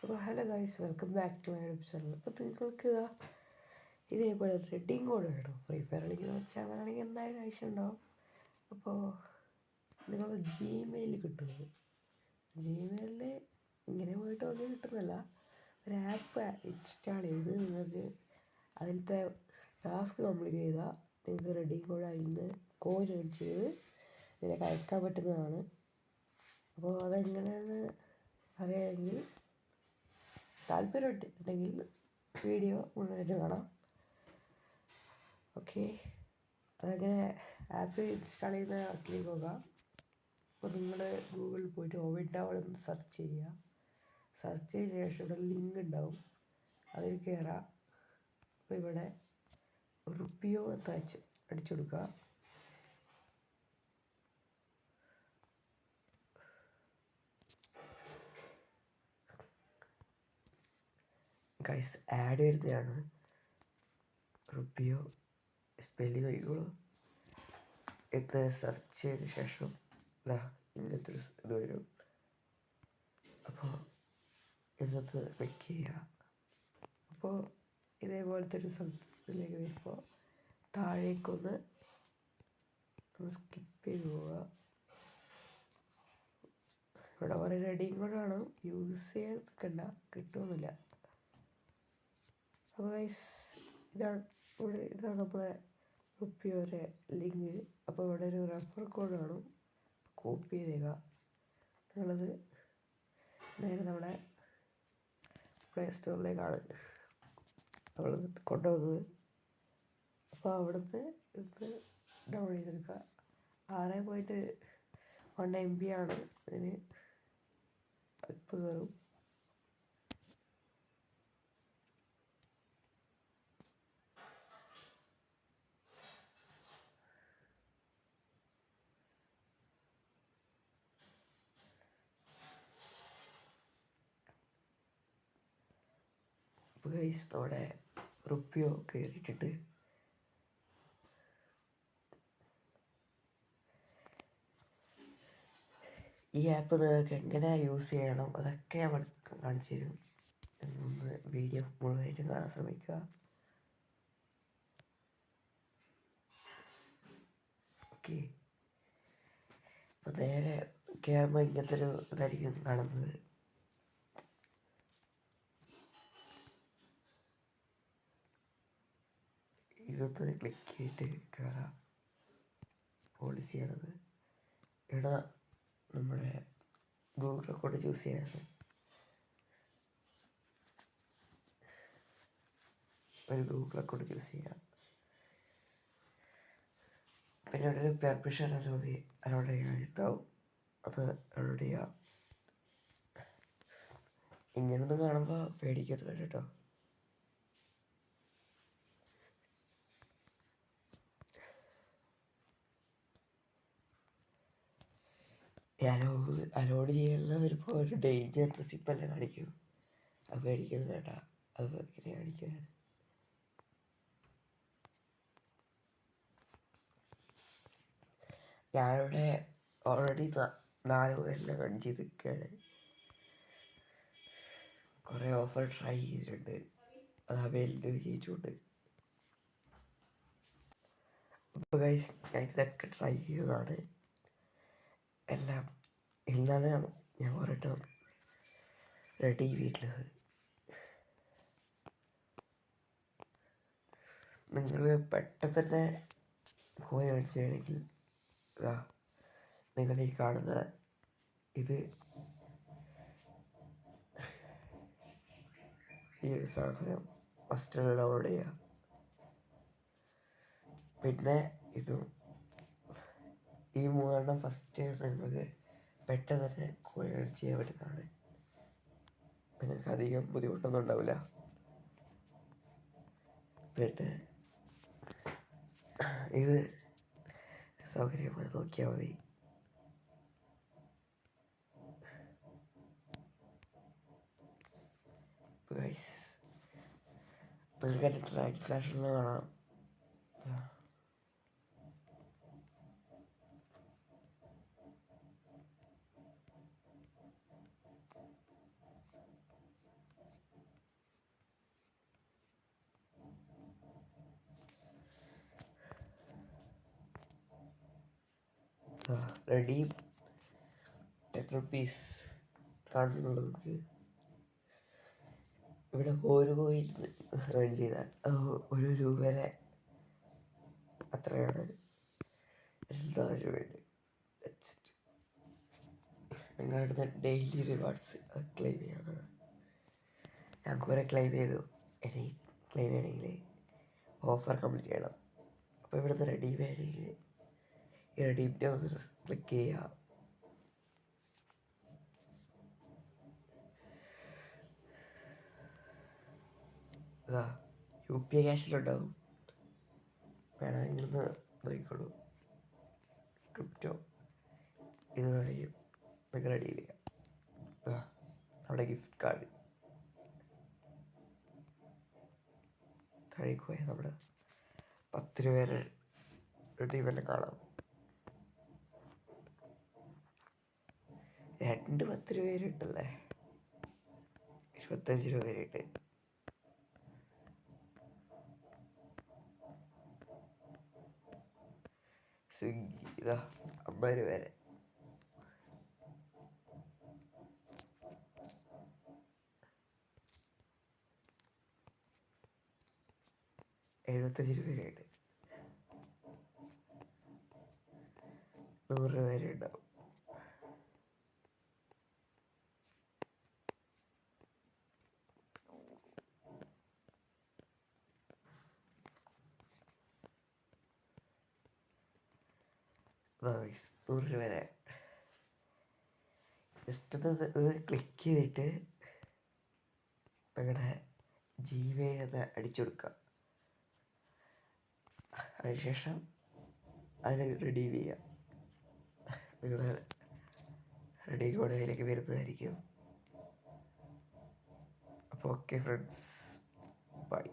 അപ്പോൾ hello guys, welcome back to my YouTube channel. അപ്പോൾ നിങ്ങൾക്ക് ഇതേപോലെ റെഡിങ് കോഡ് വേണം ഫ്രീ ഫയർ കളിക്കുന്ന വെച്ചാൽ വേണമെങ്കിൽ എന്തായാലും ആവശ്യമുണ്ടാവും. അപ്പോൾ നിങ്ങൾ ജിമെയിൽ കിട്ടുന്നത്, ജിമെയിലിൽ ഇങ്ങനെ പോയിട്ട് ഒന്നും കിട്ടുന്നില്ല. ഒരു ആപ്പ് ഇൻസ്റ്റാൾ ചെയ്ത് നിങ്ങൾക്ക് അതിലത്തെ ടാസ്ക് കംപ്ലീറ്റ് ചെയ്താൽ നിങ്ങൾക്ക് റെഡിങ് കോഡ് അതിൽ നിന്ന് കോയിൻ ഏൺ ചെയ്ത് ഇതിലേക്ക് അയക്കാൻ പറ്റുന്നതാണ്. അപ്പോൾ അതെങ്ങനെയാണെന്ന് അറിയാമെങ്കിൽ താല്പര്യം ഉണ്ടെങ്കിൽ വീഡിയോ മുഴുവനായിട്ട് കാണാം. ഓക്കെ, അതങ്ങനെ ആപ്പ് ഇൻസ്റ്റാൾ ചെയ്യുന്ന ആപ്പിലേക്ക് പോകാം. അപ്പോൾ നിങ്ങൾ ഗൂഗിളിൽ പോയിട്ട് ഓവിൻഡാവൾ എന്ന് സെർച്ച് ചെയ്യുക. സെർച്ച് ചെയ്ത ശേഷം ഇവിടെ ലിങ്ക് ഉണ്ടാവും, അതിൽ കയറാം. അപ്പോൾ ഇവിടെ റുപ്പിയോ എന്ന് അടിച്ചു കൊടുക്കുക. ഗൈസ്, ആഡ് വരുന്നതാണ് റുപ്പിയോ സ്പെല്ലിംഗ് കഴിയുള്ളൂ എന്ന് സെർച്ച് ചെയ്തതിന് ശേഷം ഇങ്ങനത്തെ ഒരു ഇത് വരും. അപ്പോൾ ഇതിനകത്ത് ക്ലിക്ക് ചെയ്യുക. അപ്പോൾ ഇതേപോലത്തെ ഒരു സ്ഥലത്തിലേക്ക് വരുമ്പോൾ താഴേക്കൊന്ന് സ്കിപ്പ് ചെയ്ത് പോവുക. ഇവിടെ കുറേ റെഡിങ് കോഡാണ്, യൂസ് ചെയ്യാൻ നിൽക്കണ്ട, കിട്ടുമൊന്നുമില്ല. അപ്പോൾ ഗൈസ്, ഇതാണ് നമ്മളെ റുപ്പിയോയുടെ ലിങ്ക്. അപ്പോൾ ഇവിടെ ഒരു റെഫർ കോഡ് കാണും, കോപ്പി ചെയ്തേക്കുക. നിങ്ങളത് നേരെ നമ്മുടെ പ്ലേ സ്റ്റോറിലേക്കാണ് നമ്മൾ കൊണ്ടുപോകുന്നത്. അപ്പോൾ അവിടുന്ന് ഇത് ഡൗൺലോഡ് ചെയ്തെടുക്കുക. 6.1 MB ആണ് ഇതിന് ഇപ്പോൾ കയറും. അപ്പോൾ ഗൈസ്, നമ്മുടെ റുപ്പിയോ കയറിയിട്ടുണ്ട്. ഈ ആപ്പ് നിങ്ങൾക്ക് എങ്ങനെ യൂസ് ചെയ്യണം അതൊക്കെ ഞാൻ കാണിച്ചു തരും. ഒന്ന് വീഡിയോ മുഴുവനായിട്ടും കാണാൻ ശ്രമിക്കുക. ഓക്കെ, അപ്പോൾ നേരെ കയറുമ്പോൾ ഇങ്ങനത്തെ ഒരു ഇതായിരിക്കും കാണുന്നത്. ഇതൊന്ന് ക്ലിക്ക് ചെയ്തിട്ട് കയറാം. പോളിസിയാണത്. ഇവിടെ നമ്മുടെ ഗൂഗിൾ അക്കൗണ്ട് ചൂസ് ചെയ്യാണ്. ഒരു ഗൂഗിൾ അക്കൗണ്ട് ചൂസ് ചെയ്യാം. പിന്നെ ഇവിടെ ഒരു പെർമിഷൻ അലോഡ് ചെയ്യാനുണ്ടാവും, അത് അലോഡ് ചെയ്യാം. ഇങ്ങനൊന്നും കാണുമ്പോൾ പേടിക്കരുത് കേട്ടോ. അലോഡ് ചെയ്യാനുള്ള വരുമ്പോൾ ഒരു ഡേഞ്ചർ റെസിപ്പല്ലേ കാണിക്കും, അത് പേടിക്കുന്നത് കേട്ടാ, അത് ഇങ്ങനെ കാണിക്കാനാണ്. ഞാനിവിടെ ഓൾറെഡി 4 കൊല്ലം റൺ ചെയ്ത് നിൽക്കുകയാണ്. കുറേ ഓഫർ ട്രൈ ചെയ്തിട്ടുണ്ട്, അത് അവൈലബിൾ ചെയ്യിച്ചുകൊണ്ട്. അപ്പോൾ ഗൈസ്, ഞാൻ ഇതൊക്കെ ട്രൈ ചെയ്തതാണ് എല്ലാം. ഇന്നാണ് ഞാൻ കുറേ ടൈം റെഡി വീട്ടിലത്. നിങ്ങൾ പെട്ടെന്ന് തന്നെ കോയിൻ മേടിച്ച് ചെയ്യണമെങ്കിൽ നിങ്ങൾ ഈ കാണുന്ന ഇത് ഈ ഒരു സാധനം ഫസ്റ്റ് ഡൗൺലോഡ് ചെയ്യുക. പിന്നെ ഇതും ഈ 3 ഫസ്റ്റ് നിങ്ങൾക്ക് പെട്ടെന്ന് തന്നെ കോയിൻ ഏൺ ചെയ്യാൻ പറ്റുന്നതാണ്. നിങ്ങൾക്ക് അധികം ബുദ്ധിമുട്ടൊന്നും ഉണ്ടാവില്ല. പിന്നെ ഇത് സൗകര്യമായി നോക്കിയാൽ മതി. ഗൈസ്, നിങ്ങൾക്ക് എൻ്റെ ട്രാൻസാക്ഷനിൽ കാണാം. റെഡീം 10 റുപ്പീസ് കാണുന്നുള്ളവർക്ക് ഇവിടെ ഒരു കോയിൻ ഏൺ ചെയ്താൽ 1 രൂപയുടെ അത്രയാണ് 4 രൂപയുണ്ട്. നിങ്ങളുടെ ഡെയിലി റിവാർഡ്സ് ക്ലെയിം ചെയ്യാവുന്നതാണ്. ഞാൻ കുറേ ക്ലെയിം ചെയ്തു. ഇനി ക്ലെയിം ചെയ്യണമെങ്കിൽ ഓഫർ കംപ്ലീറ്റ് ചെയ്യണം. അപ്പോൾ ഇവിടുന്ന് റെഡീം ചെയ്യണമെങ്കിൽ ഈ റെഡീമിൻ്റെ ഒന്ന് ക്ലിക്ക് ചെയ്യുക. UPI ക്യാഷിലുണ്ടാവും, വേണമെങ്കിൽ ഒന്ന് നോക്കിക്കോളൂ. ക്രിപ്റ്റോ ഇത് വേണമെങ്കിൽ നിങ്ങൾക്ക് റെഡീം ചെയ്യാം. നമ്മുടെ ഗിഫ്റ്റ് കാർഡ് താഴേക്ക് പോയാൽ നമ്മുടെ 10 രൂപയുടെ റെഡീമെല്ലാം കാണാം. 2 10 രൂപ വരെ ഉണ്ടല്ലേ, 25 രൂപ വരെ ഉണ്ട്. സ്വിഗ്ഗി 50 രൂപ വരെ. $75 രൂപ വരെയുണ്ട്. 100 രൂപ വരെ ഉണ്ടാവും. നൈസ്, 100 രൂപ വരെ. ജസ്റ്റ് ഒന്ന് ക്ലിക്ക് ചെയ്തിട്ട് നിങ്ങളുടെ ജിമെയിൽ ഒന്ന് അടിച്ചു കൊടുക്കുക. അതിനുശേഷം അതിൽ റെഡീം ചെയ്യുക. നിങ്ങളുടെ റെഡീം കോഡ് അതിലേക്ക് വരുന്നതായിരിക്കും. അപ്പോൾ ഓക്കെ ഫ്രണ്ട്സ്, ബൈ.